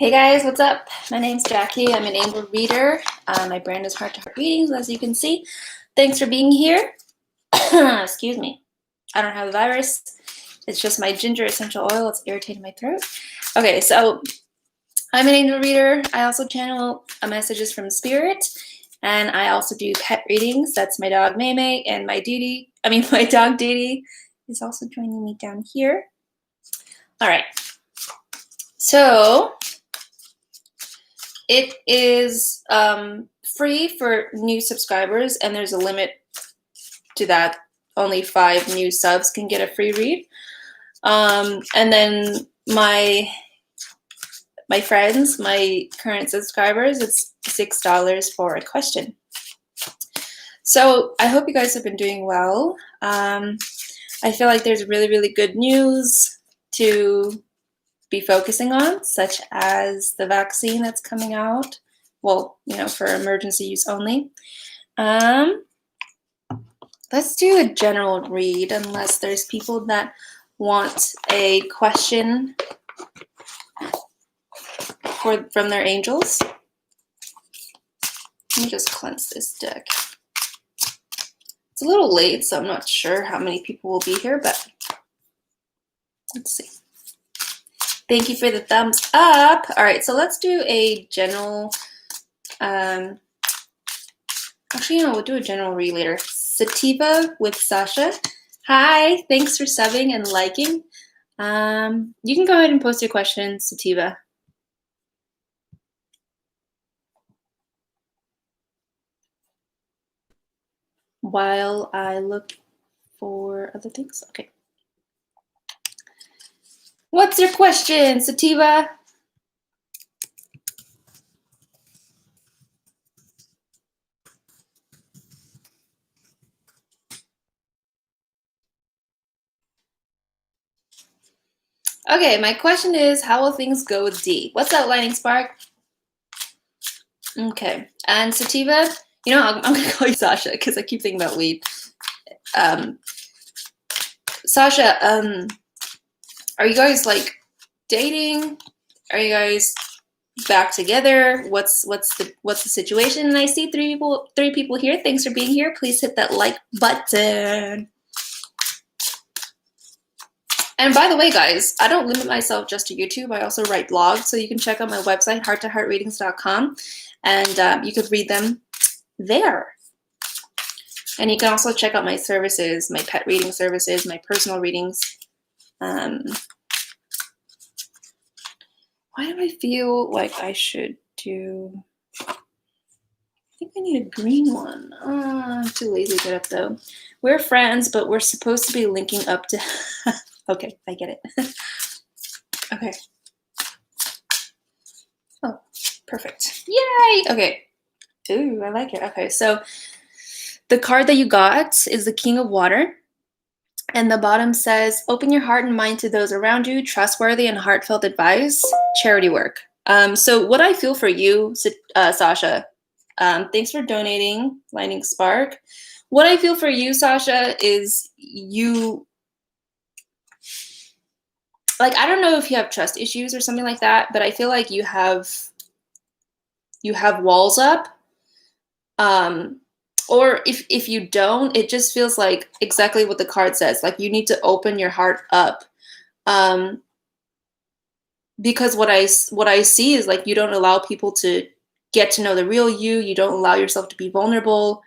Hey guys, what's up? My name's Jackie. I'm an angel reader. My brand is Heart to Heart Readings, as you can see. Thanks for being here. Excuse me. I don't have the virus. It's just my ginger essential oil. It's irritating my throat. Okay, so I'm an angel reader. I also channel messages from spirit, and I also do pet readings. That's my dog Maymay, and my dog Didi is also joining me down here. All right. So it is free for new subscribers, and there's a limit to that. Only 5 new subs can get a free read. And then my friends, my current subscribers, it's $6 for a question. So I hope you guys have been doing well. I feel like there's really, really good news to be focusing on, such as the vaccine that's coming out. Well, for emergency use only. Let's do a general read, unless there's people that want a question from their angels. Let me just cleanse this deck. It's a little late, so I'm not sure how many people will be here, but let's see. Thank you for the thumbs up. All right, so let's do a general, actually, we'll do a general read later. Sativa with Sasha. Hi, thanks for subbing and liking. You can go ahead and post your questions, Sativa. While I look for other things. Okay. What's your question, Sativa? Okay, my question is, how will things go with D? What's up, Lightning Spark? Okay, and Sativa, I'm going to call you Sasha because I keep thinking about weed. Sasha, are you guys like dating? Are you guys back together? What's the situation? And I see three people here. Thanks for being here. Please hit that like button. And by the way, guys, I don't limit myself just to YouTube. I also write blogs, so you can check out my website, hearttoheartreadings.com, and you could read them there. And you can also check out my services, my pet reading services, my personal readings. Why do I feel like I should do... I think I need a green one. I'm too lazy to get up, though. We're friends, but we're supposed to be linking up to... Okay, I get it. Okay. Oh, perfect. Yay! Okay. Ooh, I like it. Okay, so the card that you got is the King of Water. And the bottom says, open your heart and mind to those around you, trustworthy and heartfelt advice, charity work. So what I feel for you, Sasha, thanks for donating, Lightning Spark. What I feel for you, Sasha, is you... Like, I don't know if you have trust issues or something like that, but I feel like you have walls up. Or if you don't, it just feels like exactly what the card says. Like, you need to open your heart up. Because what I see is like you don't allow people to get to know the real you. You don't allow yourself to be vulnerable.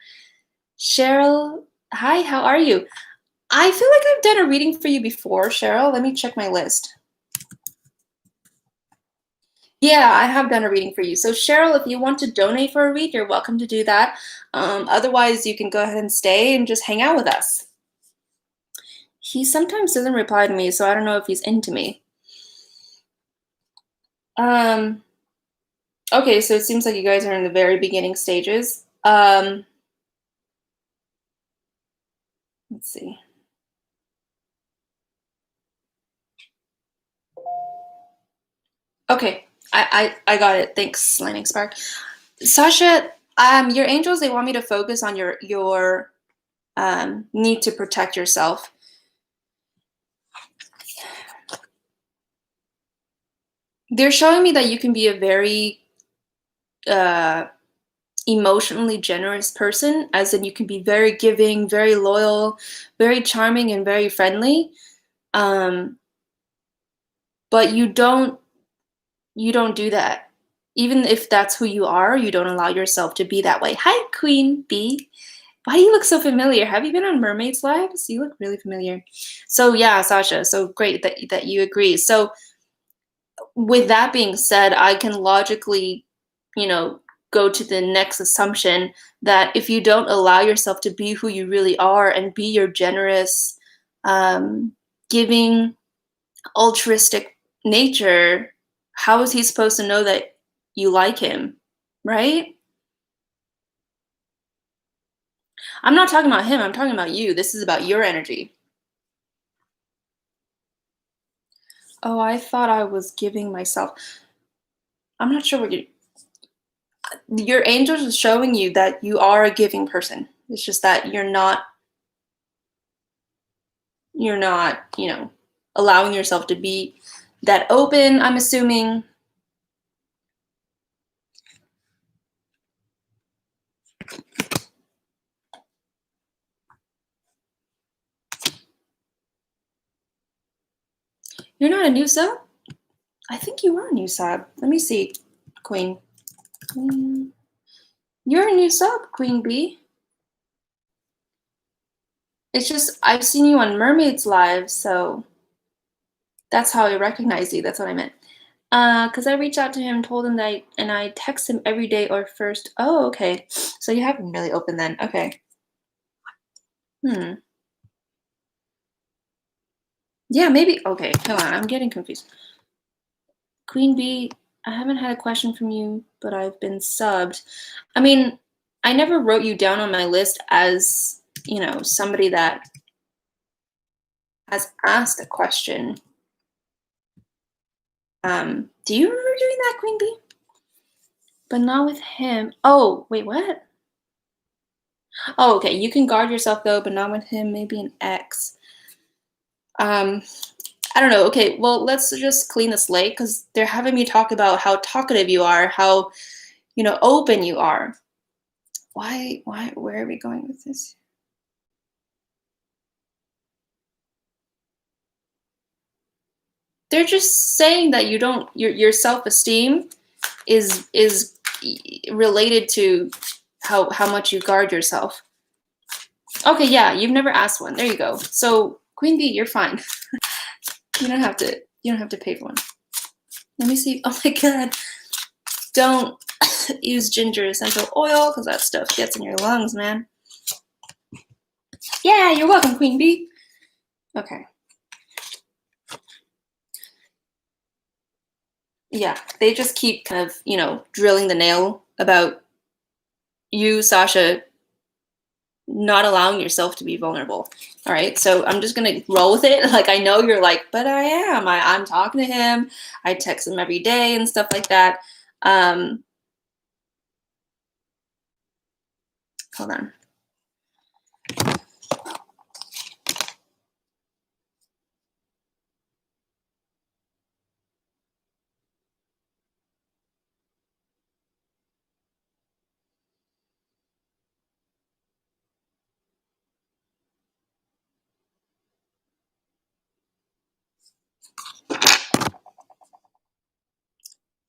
Cheryl, hi, how are you? I feel like I've done a reading for you before, Cheryl. Let me check my list. Yeah, I have done a reading for you. So Cheryl, if you want to donate for a read, you're welcome to do that. Otherwise, you can go ahead and stay and just hang out with us. He sometimes doesn't reply to me, so I don't know if he's into me. Okay, so it seems like you guys are in the very beginning stages. Let's see. Okay, I got it. Thanks, Lightning Spark. Sasha, your angels, they want me to focus on your need to protect yourself. They're showing me that you can be a very emotionally generous person, as in you can be very giving, very loyal, very charming, and very friendly. Um, but you don't do that. Even if that's who you are, you don't allow yourself to be that way. Hi, Queen Bee. Why do you look so familiar? Have you been on Mermaids Lives? You look really familiar. So yeah, Sasha, so great that you agree. So with that being said, I can logically, you know, go to the next assumption that if you don't allow yourself to be who you really are and be your generous, giving, altruistic nature, how is he supposed to know that you like him? Right? I'm not talking about him, I'm talking about you. This is about your energy. Oh, I thought I was giving myself. I'm not sure what your angels are showing you that you are a giving person. It's just that you're not, allowing yourself to be that open, I'm assuming. You're not a new sub? I think you are a new sub. Let me see, Queen. You're a new sub, Queen Bee. It's just I've seen you on Mermaids Live, so that's how I recognize you. That's what I meant. Because I reached out to him, told him that, and I text him every day or first. Oh, okay. So you haven't really opened then. Okay. Yeah, maybe. Okay, hold on. I'm getting confused. Queen Bee, I haven't had a question from you, but I've been subbed. I mean, I never wrote you down on my list as, somebody that has asked a question. Do you remember doing that, Queen Bee? But not with him. Oh, wait, what? Oh, okay. You can guard yourself though, but not with him. Maybe an ex. I don't know. Okay, well, let's just clean the slate because they're having me talk about how talkative you are, how, open you are. Why, where are we going with this? They're just saying that you don't, your self-esteem is related to how much you guard yourself. Okay, yeah, you've never asked one. There you go. So Queen Bee, you're fine. You don't have to pay for one. Let me see. Oh my god. Don't use ginger essential oil because that stuff gets in your lungs, man. Yeah, you're welcome, Queen Bee. Okay. Yeah, they just keep kind of, drilling the nail about you, Sasha, not allowing yourself to be vulnerable. All right, so I'm just gonna roll with it. Like, I know you're like, but I am. I'm talking to him. I text him every day and stuff like that. Hold on.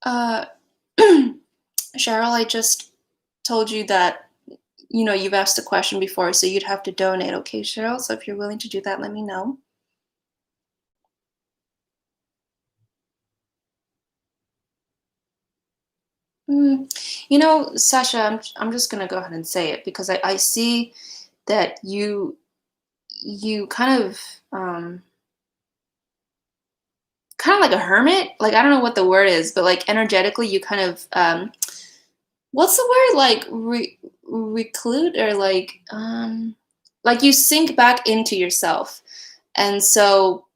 Uh, Cheryl, I just told you that, you've asked a question before, so you'd have to donate. Okay, Cheryl? So if you're willing to do that, let me know. Sasha, I'm just gonna go ahead and say it because I see that you kind of like a hermit. Like, I don't know what the word is, but like energetically, you kind of what's the word, like reclude, or like you sink back into yourself, and so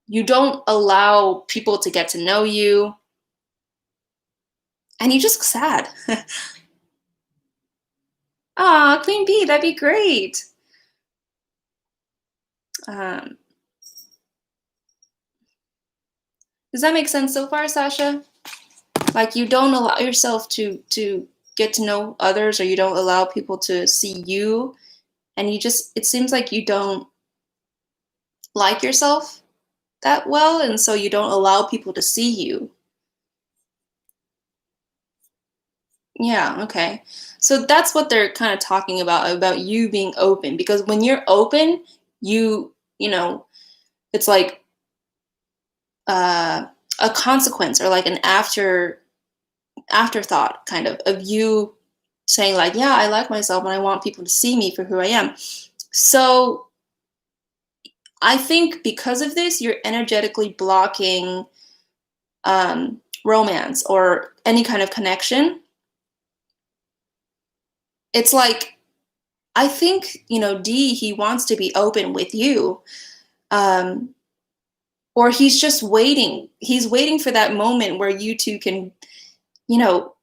you don't allow people to get to know you, and you just look sad. Aw, Queen Bee, that'd be great. Um, Does that make sense so far, Sasha? Like you don't allow yourself to get to know others, or you don't allow people to see you, and you just, it seems like you don't like yourself that well, and so you don't allow people to see you. Yeah, okay. So that's what they're kind of talking about you being open, because when you're open, you know, it's like uh, a consequence, or like an afterthought kind of you saying like, yeah, I like myself and I want people to see me for who I am. So I think because of this, you're energetically blocking romance or any kind of connection. It's like, I think, D, he wants to be open with you. Um, or he's just waiting. He's waiting for that moment where you two can, you know,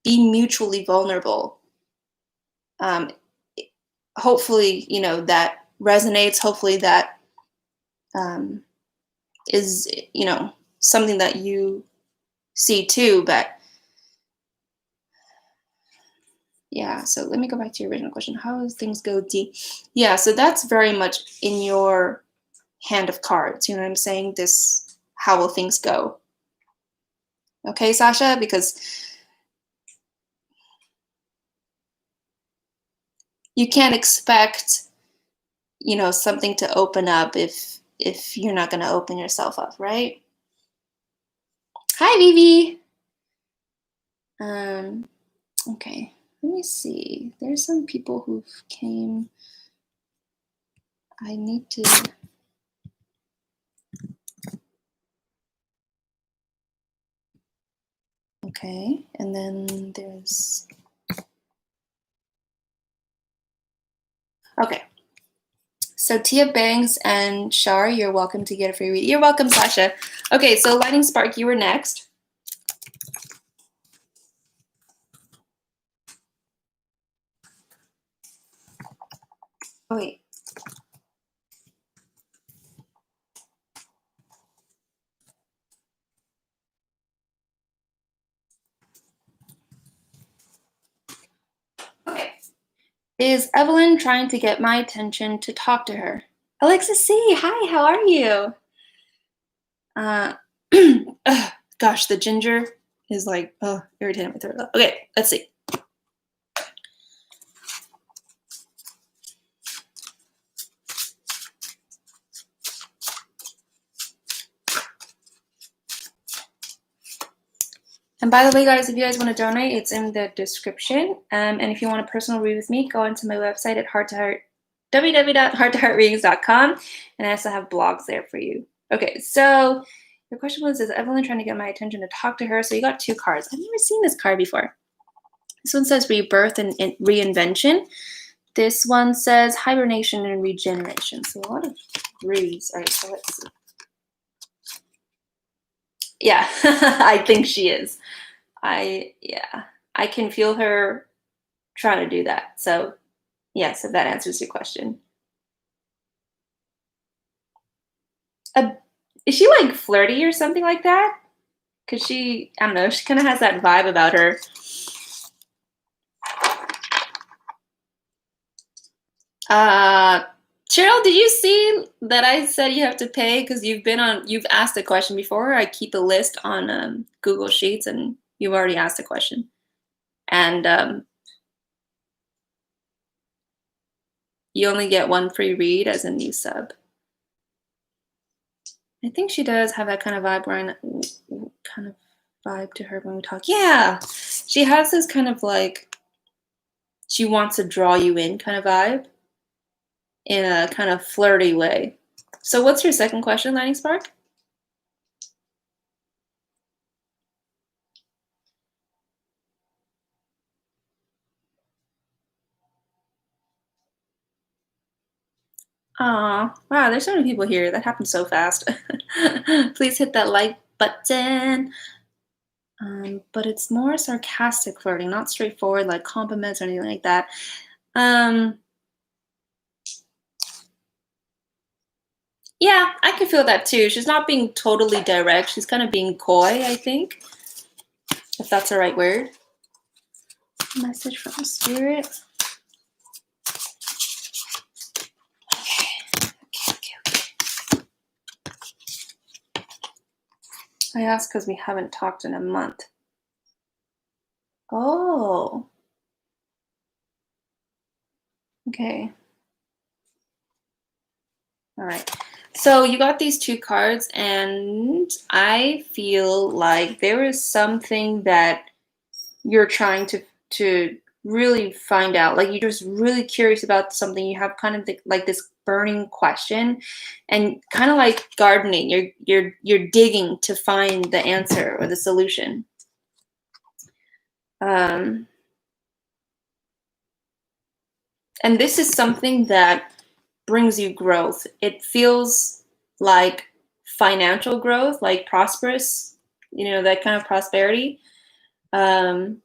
be mutually vulnerable. Hopefully, that resonates. Hopefully that is, something that you see too. But yeah, so let me go back to your original question. How do things go, D? Yeah, so that's very much in your hand of cards. You know what I'm saying? This, how will things go? Okay, Sasha? Because you can't expect, something to open up if you're not going to open yourself up, right? Hi, Vivi. Okay, let me see. There's some people who came. I need to. Okay, and then there's. Okay. So Tia Banks and Char, you're welcome to get a free read. You're welcome, Sasha. Okay, so Lightning Spark, you were next. Oh, wait. Okay. Is Evelyn trying to get my attention to talk to her? Alexa C, hi, how are you? Gosh, the ginger is like, irritating my throat. Okay, let's see. And by the way, guys, if you guys want to donate, it's in the description. And if you want a personal read with me, go onto my website at www.hearttoheartreadings.com, and I also have blogs there for you. Okay, so your question was, is Evelyn trying to get my attention to talk to her? So you got two cards. I've never seen this card before. This one says rebirth and reinvention. This one says hibernation and regeneration. So a lot of threes. All right, so let's see. Yeah, I think she is. I can feel her trying to do that. So yes, if that answers your question. Is she like flirty or something like that? Because she, I don't know, she kind of has that vibe about her. Cheryl, did you see that I said you have to pay because you've asked a question before? I keep a list on Google Sheets, and you've already asked a question. And you only get one free read as a new sub. I think she does have that kind of vibe, kind of vibe to her when we talk. Yeah, she has this kind of like, she wants to draw you in kind of vibe in a kind of flirty way. So what's your second question, Lightning Spark? Aw, wow, there's so many people here. That happened so fast. Please hit that like button. But it's more sarcastic flirting, not straightforward like compliments or anything like that. Yeah, I can feel that too. She's not being totally direct. She's kind of being coy, I think, if that's the right word. Message from Spirit. Okay. I asked because we haven't talked in a month. Oh. Okay. All right. So you got these two cards, and I feel like there is something that you're trying to really find out. Like you're just really curious about something. You have kind of like this burning question, and kind of like gardening. You're digging to find the answer or the solution. And this is something that brings you growth. It feels like financial growth, like prosperous, that kind of prosperity. I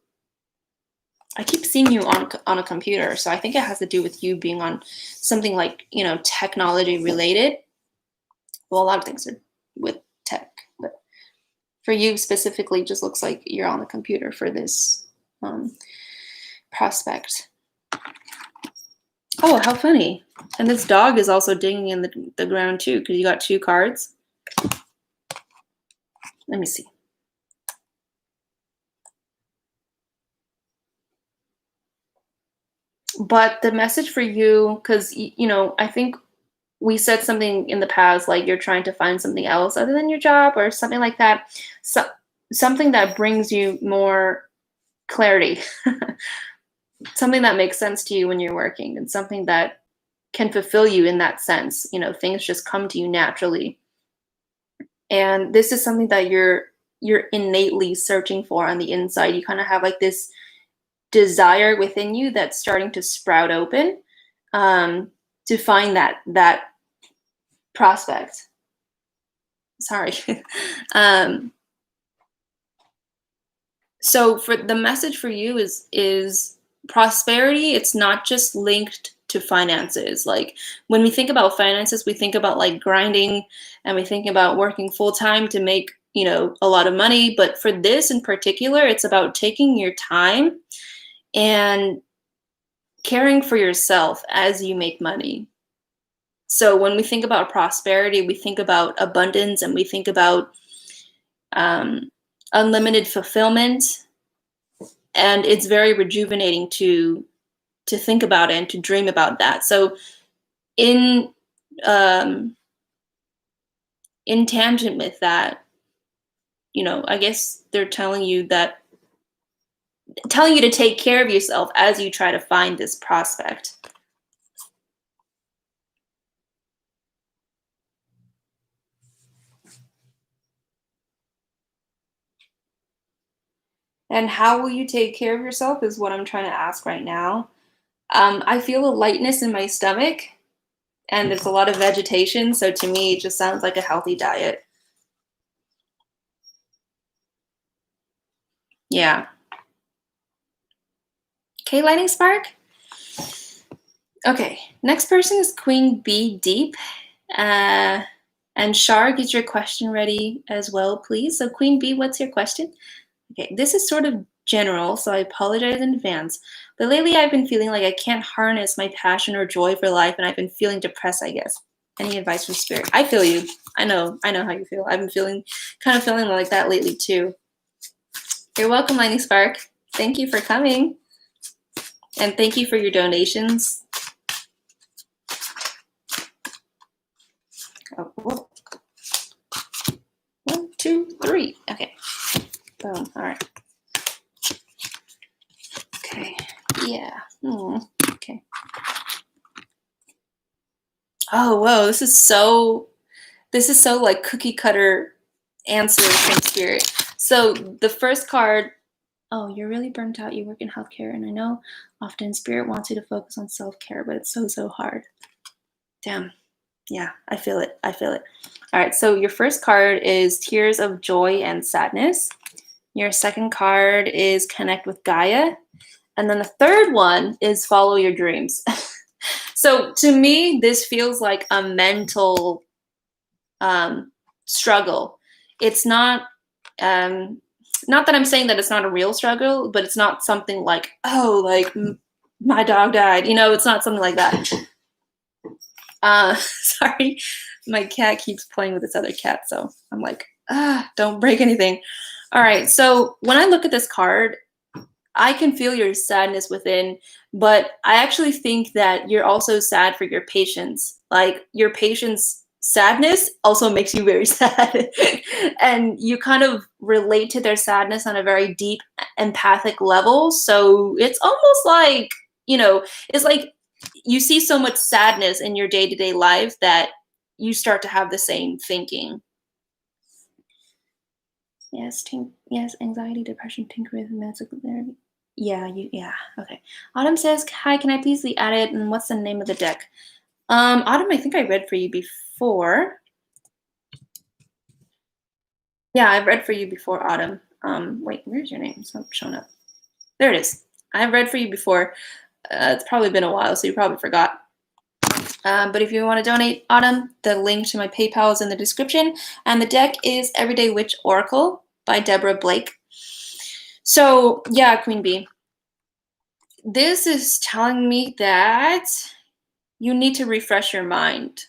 keep seeing you on a computer, so I think it has to do with you being on something like, technology related. Well, a lot of things are with tech, but for you specifically, just looks like you're on the computer for this prospect. Oh, how funny. And this dog is also digging in the ground too, because you got two cards. Let me see. But the message for you, because, I think we said something in the past, like you're trying to find something else other than your job or something like that. So, something that brings you more clarity, something that makes sense to you when you're working, and something that can fulfill you in that sense. Things just come to you naturally. And this is something that you're innately searching for on the inside. You kind of have like this desire within you that's starting to sprout open, to find that prospect. Sorry. So for the message for you is prosperity. It's not just linked to finances. Like when we think about finances, we think about like grinding, and we think about working full time to make, a lot of money. But for this in particular, it's about taking your time and caring for yourself as you make money. So when we think about prosperity, we think about abundance, and we think about unlimited fulfillment. And it's very rejuvenating to think about it and to dream about that. So in tangent with that, I guess they're telling you to take care of yourself as you try to find this prospect. And how will you take care of yourself is what I'm trying to ask right now. I feel a lightness in my stomach, and it's a lot of vegetation. So to me, it just sounds like a healthy diet. Yeah. Okay, Lightning Spark. Okay, next person is Queen Bee Deep. And Char, get your question ready as well, please. So Queen Bee, what's your question? Okay, this is sort of general, so I apologize in advance. But lately I've been feeling like I can't harness my passion or joy for life, and I've been feeling depressed, I guess. Any advice from Spirit? I feel you. I know how you feel. I've been feeling like that lately too. You're welcome, Lightning Spark. Thank you for coming. And thank you for your donations. Oh, whoa. 1, 2, 3. Okay. Boom. All right. Okay. Yeah. Okay. Oh, whoa. This is so like cookie cutter answers from Spirit. So the first card, oh, you're really burnt out. You work in healthcare, and I know often Spirit wants you to focus on self-care, but it's so hard. Damn. Yeah, I feel it. All right, so your first card is Tears of Joy and Sadness. Your second card is Connect with Gaia. And then the third one is Follow Your Dreams. So to me, this feels like a mental struggle. It's not, not that I'm saying that it's not a real struggle, but it's not something like, oh, like my dog died. You know, it's not something like that. Sorry, my cat keeps playing with this other cat, so I'm like, don't break anything. All right, so when I look at this card, I can feel your sadness within, but I actually think that you're also sad for your patients. Like your patients' sadness also makes you very sad. And you kind of relate to their sadness on a very deep empathic level. So it's almost like, you know, it's like you see so much sadness in your day-to-day life that you start to have the same thinking. Yes, yes, anxiety, depression, tinker with medical therapy. Yeah, okay. Autumn says, hi, can I please be added? And what's the name of the deck? Autumn, I think I read for you before. Yeah, I've read for you before, Autumn. Wait, where's your name? It's not showing up. There it is. I've read for you before. It's probably been a while, so you probably forgot. But if you want to donate, Autumn, the link to my PayPal is in the description. And the deck is Everyday Witch Oracle by Deborah Blake. So, yeah, Queen Bee. This is telling me that you need to refresh your mind.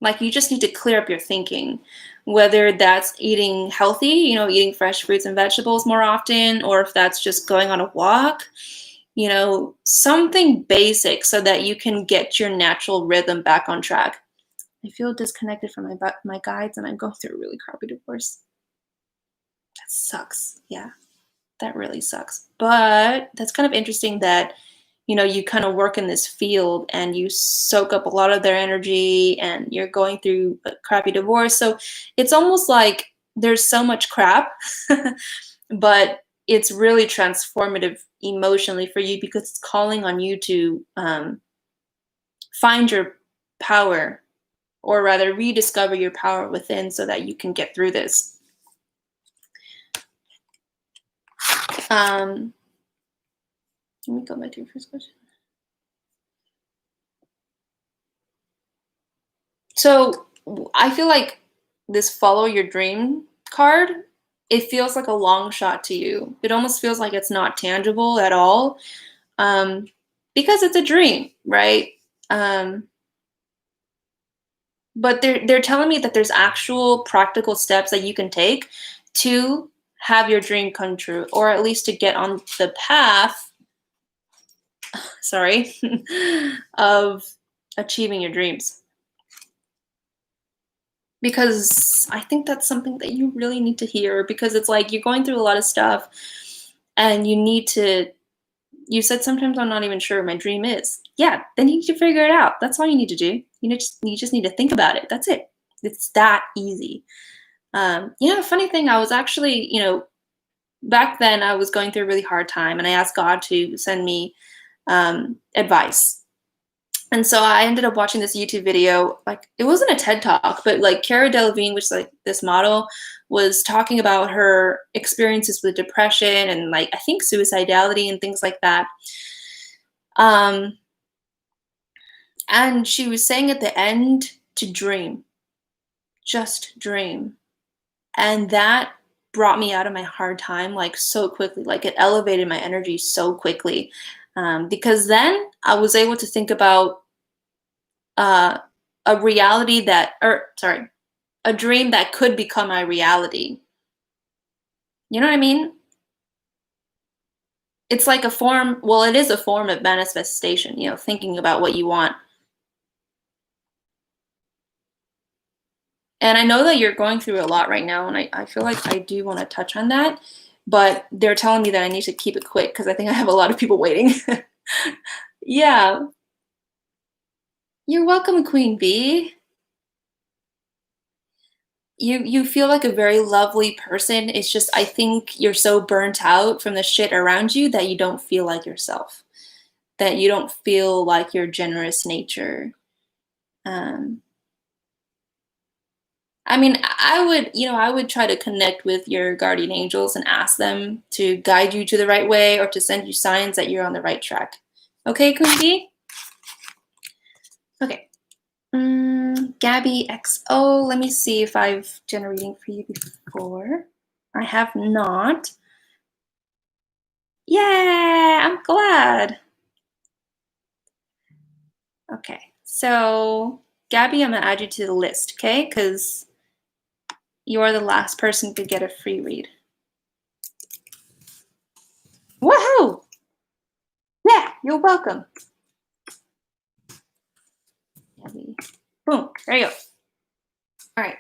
Like you just need to clear up your thinking, whether that's eating healthy, you know, eating fresh fruits and vegetables more often, or if that's just going on a walk, you know, something basic so that you can get your natural rhythm back on track. I feel disconnected from my guides and I'm going through a really crappy divorce. That sucks. Yeah, that really sucks. But that's kind of interesting that, you know, you kind of work in this field and you soak up a lot of their energy and you're going through a crappy divorce. So it's almost like there's so much crap, but it's really transformative emotionally for you because it's calling on you to find your power, or rather rediscover your power within so that you can get through this. Let me go back to your first question. So I feel like this follow your dream card, it feels like a long shot to you. It almost feels like it's not tangible at all, because it's a dream, right? But they're telling me that there's actual practical steps that you can take to have your dream come true, or at least to get on the path, sorry, of achieving your dreams. Because I think that's something that you really need to hear, because it's like you're going through a lot of stuff and you said sometimes I'm not even sure what my dream is. Yeah, then you need to figure it out. That's all you need to do. You just need to think about it. That's it. It's that easy. You know, funny thing, I was actually, you know, back then I was going through a really hard time and I asked God to send me advice. And so I ended up watching this YouTube video. Like, it wasn't a TED Talk, but like Cara Delevingne, which is like this model, was talking about her experiences with depression and like I think suicidality and things like that. And she was saying at the end to dream, just dream. And that brought me out of my hard time like so quickly. Like it elevated my energy so quickly, because then I was able to think about a reality that, or sorry, a dream that could become my reality. You know what I mean? It's like a form, well, it is a form of manifestation, you know, thinking about what you want. And I know that you're going through a lot right now, and I feel like I do want to touch on that, but they're telling me that I need to keep it quick because I think I have a lot of people waiting. Yeah. You're welcome, Queen Bee. You feel like a very lovely person. It's just I think you're so burnt out from the shit around you that you don't feel like yourself. That you don't feel like your generous nature. I mean, I would try to connect with your guardian angels and ask them to guide you to the right way or to send you signs that you're on the right track. Okay, Queen Bee? Okay. Gaby XO. Let me see if I've done a reading for you before. I have not. Yeah, I'm glad. Okay, so Gaby, I'm gonna add you to the list, okay? Because you are the last person to get a free read. Woohoo! Yeah, you're welcome. Gaby. Boom, there you go. All right.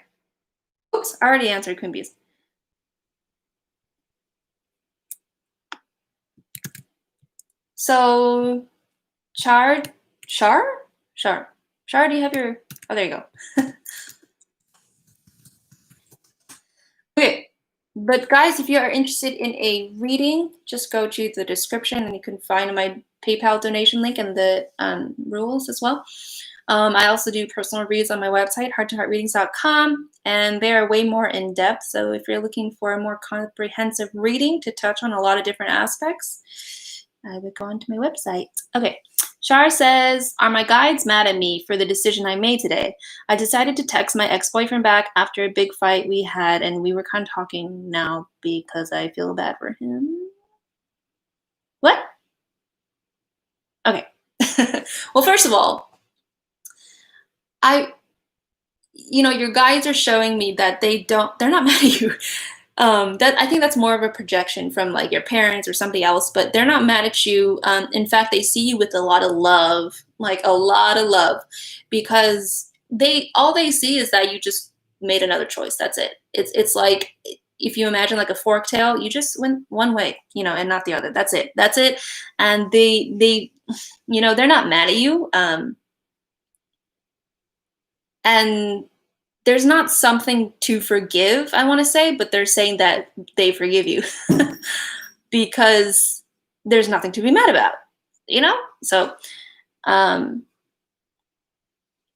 Oops, I already answered Queen Bees. So, Char, do you have your, oh, there you go. Okay, but guys, if you are interested in a reading, just go to the description and you can find my PayPal donation link and the rules as well. I also do personal reads on my website, hearttoheartreadings.com, and they are way more in depth. So if you're looking for a more comprehensive reading to touch on a lot of different aspects, I would go onto my website. Okay, Char says, are my guides mad at me for the decision I made today? I decided to text my ex-boyfriend back after a big fight we had, and we were kind of talking now because I feel bad for him. What? Okay. Well, first of all, your guides are showing me that they're not mad at you. That I think that's more of a projection from like your parents or somebody else, but they're not mad at you. In fact, they see you with a lot of love, like a lot of love, because all they see is that you just made another choice. That's it. It's like if you imagine like a fork tail, you just went one way, and not the other. That's it. That's it. And they they're not mad at you. And there's not something to forgive, I want to say, but they're saying that they forgive you because there's nothing to be mad about, So,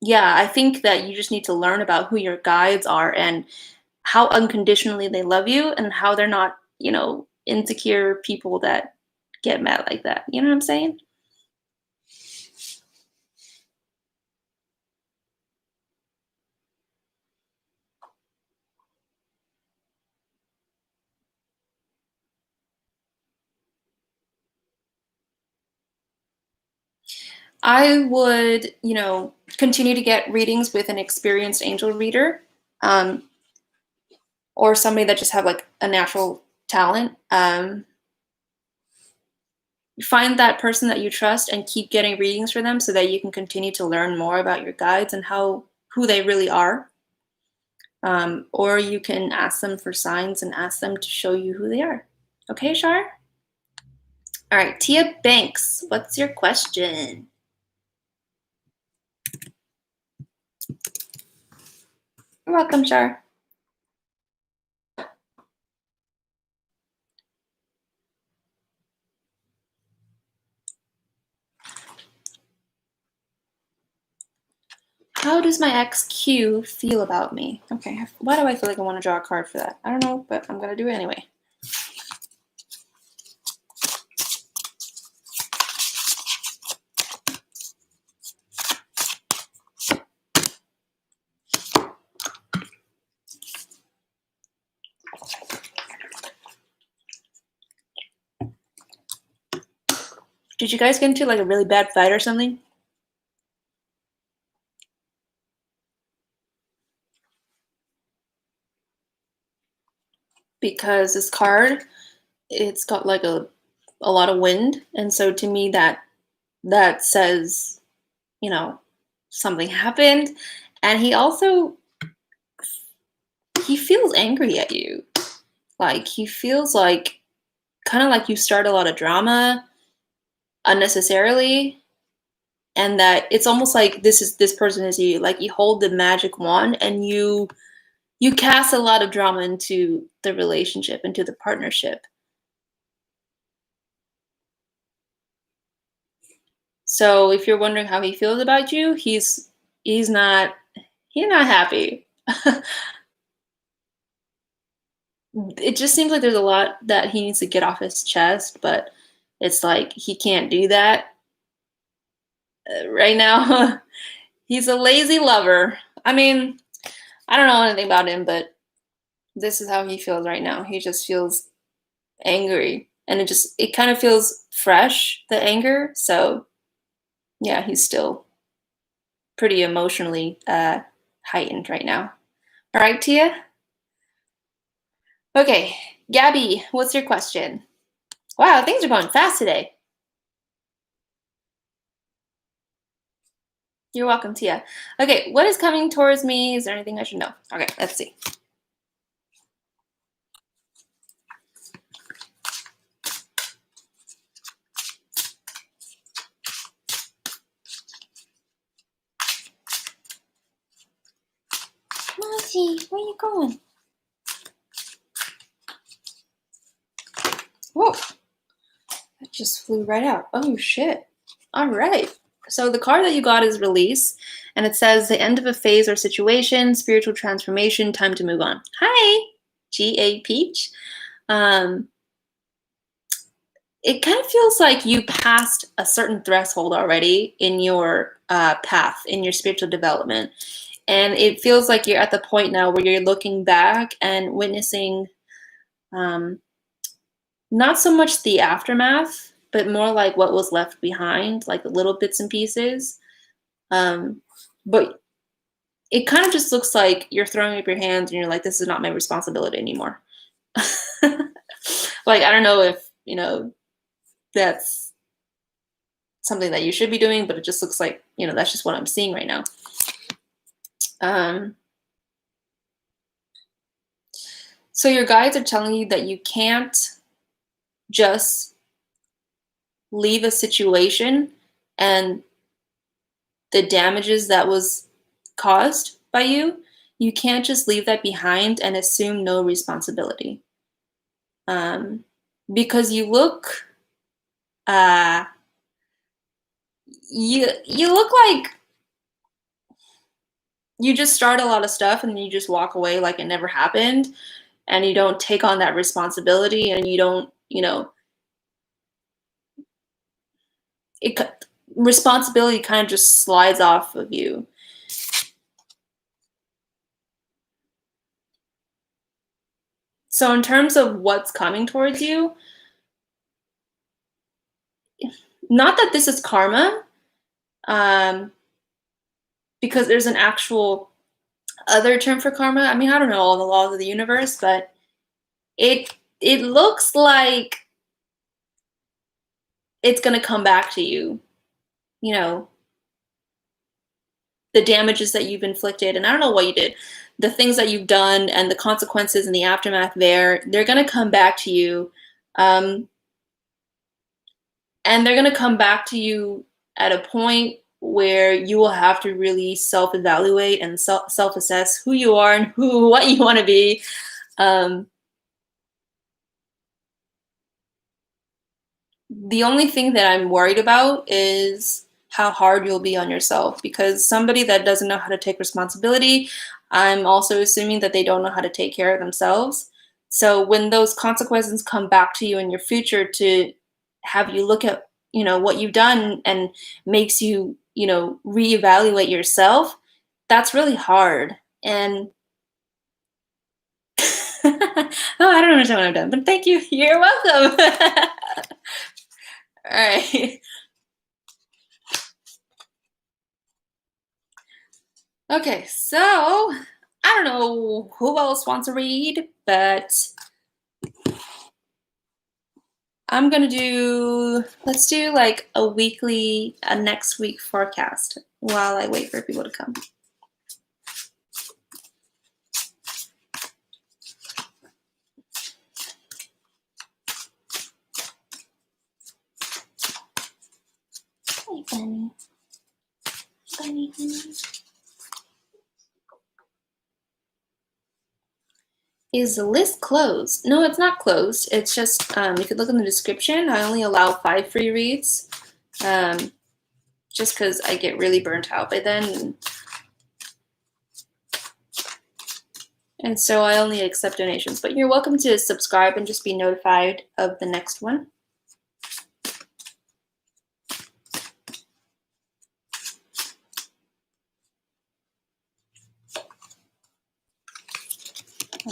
yeah, I think that you just need to learn about who your guides are and how unconditionally they love you and how they're not, insecure people that get mad like that. You know what I'm saying? I would, continue to get readings with an experienced angel reader, or somebody that just have like a natural talent. Find that person that you trust and keep getting readings for them so that you can continue to learn more about your guides and who they really are. Or you can ask them for signs and ask them to show you who they are. Okay, Char? All right, Tia Banks, what's your question? You're welcome, Char. How does my ex Q feel about me? Okay, why do I feel like I want to draw a card for that? I don't know, but I'm going to do it anyway. Did you guys get into like a really bad fight or something? Because this card, it's got like a lot of wind, and so to me that says, something happened. And he feels angry at you. Like he feels like kind of like you start a lot of drama unnecessarily, and that it's almost like this person is you. Like you hold the magic wand and you cast a lot of drama into the relationship, into the partnership. So if you're wondering how he feels about you, he's not happy. It just seems like there's a lot that he needs to get off his chest, but it's like he can't do that right now. He's a lazy lover. I mean, I don't know anything about him, but this is how he feels right now. He just feels angry, and it kind of feels fresh, the anger. So yeah, he's still pretty emotionally heightened right now. All right, Tia? Okay, Gaby, what's your question? Wow, things are going fast today. You're welcome, Tia. Okay, what is coming towards me? Is there anything I should know? Okay, let's see. Monty, where you going? Whoa, that just flew right out. Oh, shit. All right. So the card that you got is Release, and it says the end of a phase or situation, spiritual transformation, time to move on. Hi, G.A. Peach. It kind of feels like you passed a certain threshold already in your path, in your spiritual development. And it feels like you're at the point now where you're looking back and witnessing not so much the aftermath, but more like what was left behind, like the little bits and pieces. But it kind of just looks like you're throwing up your hands and you're like, this is not my responsibility anymore. Like, I don't know if, that's something that you should be doing, but it just looks like, that's just what I'm seeing right now. So your guides are telling you that you can't just leave a situation and the damages that was caused by you. You can't just leave that behind and assume no responsibility. Because you look, you look like you just start a lot of stuff and then you just walk away like it never happened, and you don't take on that responsibility, and you don't, responsibility kind of just slides off of you. So in terms of what's coming towards you, not that this is karma, because there's an actual other term for karma. I mean, I don't know all the laws of the universe, but it looks like it's going to come back to you, the damages that you've inflicted. And I don't know what you did, the things that you've done and the consequences and the aftermath they're going to come back to you. And they're going to come back to you at a point where you will have to really self-evaluate and self-assess who you are and what you want to be. The only thing that I'm worried about is how hard you'll be on yourself, because somebody that doesn't know how to take responsibility, I'm also assuming that they don't know how to take care of themselves. So when those consequences come back to you in your future to have you look at, what you've done, and makes you, reevaluate yourself, that's really hard. And oh, I don't understand what I've done, but thank you. You're welcome. All right. Okay, so I don't know who else wants to read, but I'm gonna let's do like a next week forecast while I wait for people to come. Hey, Bunny. Bunny, honey. Is the list closed? No, it's not closed. It's just, if you look in the description, I only allow 5 free reads, just because I get really burnt out by then. And so I only accept donations. But you're welcome to subscribe and just be notified of the next one.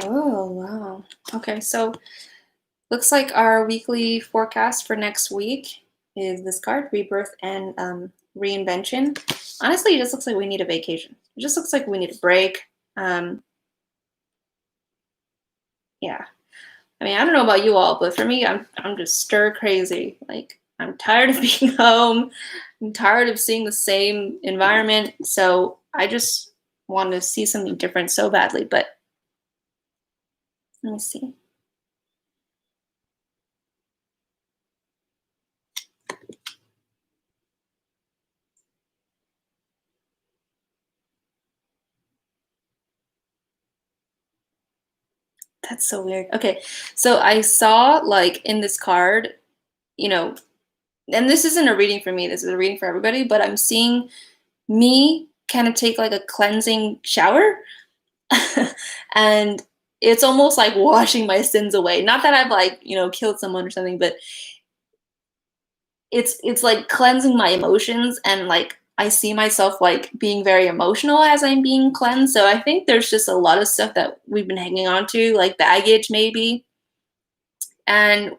Oh, wow. Okay, so looks like our weekly forecast for next week is this card, Rebirth and Reinvention. Honestly, it just looks like we need a vacation. It just looks like we need a break. Yeah. I mean, I don't know about you all, but for me, I'm just stir crazy. Like, I'm tired of being home. I'm tired of seeing the same environment. So I just want to see something different so badly. But let me see. That's so weird. Okay, so I saw like in this card, you know, and this isn't a reading for me, this is a reading for everybody, but I'm seeing me kind of take like a cleansing shower. And it's almost like washing my sins away. Not that I've like, killed someone or something, but it's like cleansing my emotions, and like I see myself like being very emotional as I'm being cleansed. So I think there's just a lot of stuff that we've been hanging on to, like baggage maybe. And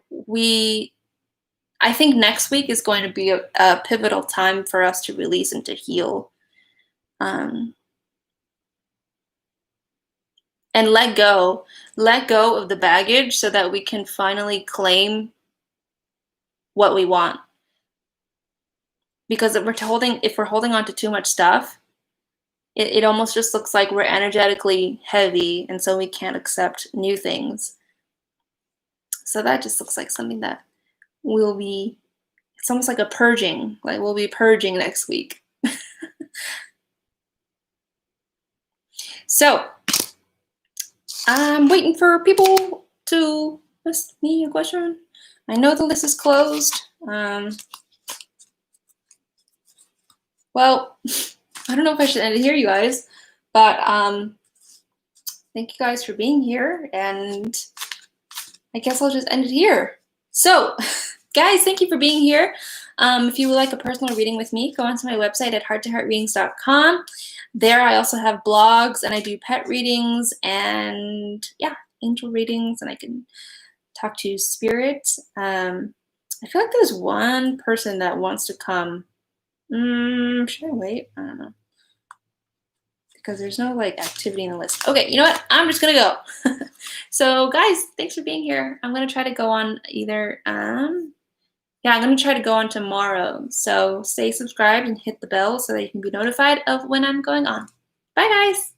I think next week is going to be a pivotal time for us to release and to heal, and let go of the baggage so that we can finally claim what we want. Because if we're holding on to too much stuff, it almost just looks like we're energetically heavy, and so we can't accept new things. So that just looks like something that it's almost like a purging, like we'll be purging next week. So I'm waiting for people to ask me a question. I know the list is closed. Well, I don't know if I should end it here, you guys, but thank you guys for being here, and I guess I'll just end it here. So, guys, thank you for being here. If you would like a personal reading with me, go onto my website at hearttoheartreadings.com. There I also have blogs, and I do pet readings and, angel readings, and I can talk to spirit. I feel like there's one person that wants to come. Should I wait? I don't know. Because there's no like activity in the list. Okay, you know what? I'm just gonna go. So guys, thanks for being here. I'm gonna try to go on either I'm gonna try to go on tomorrow. So stay subscribed and hit the bell so that you can be notified of when I'm going on. Bye guys.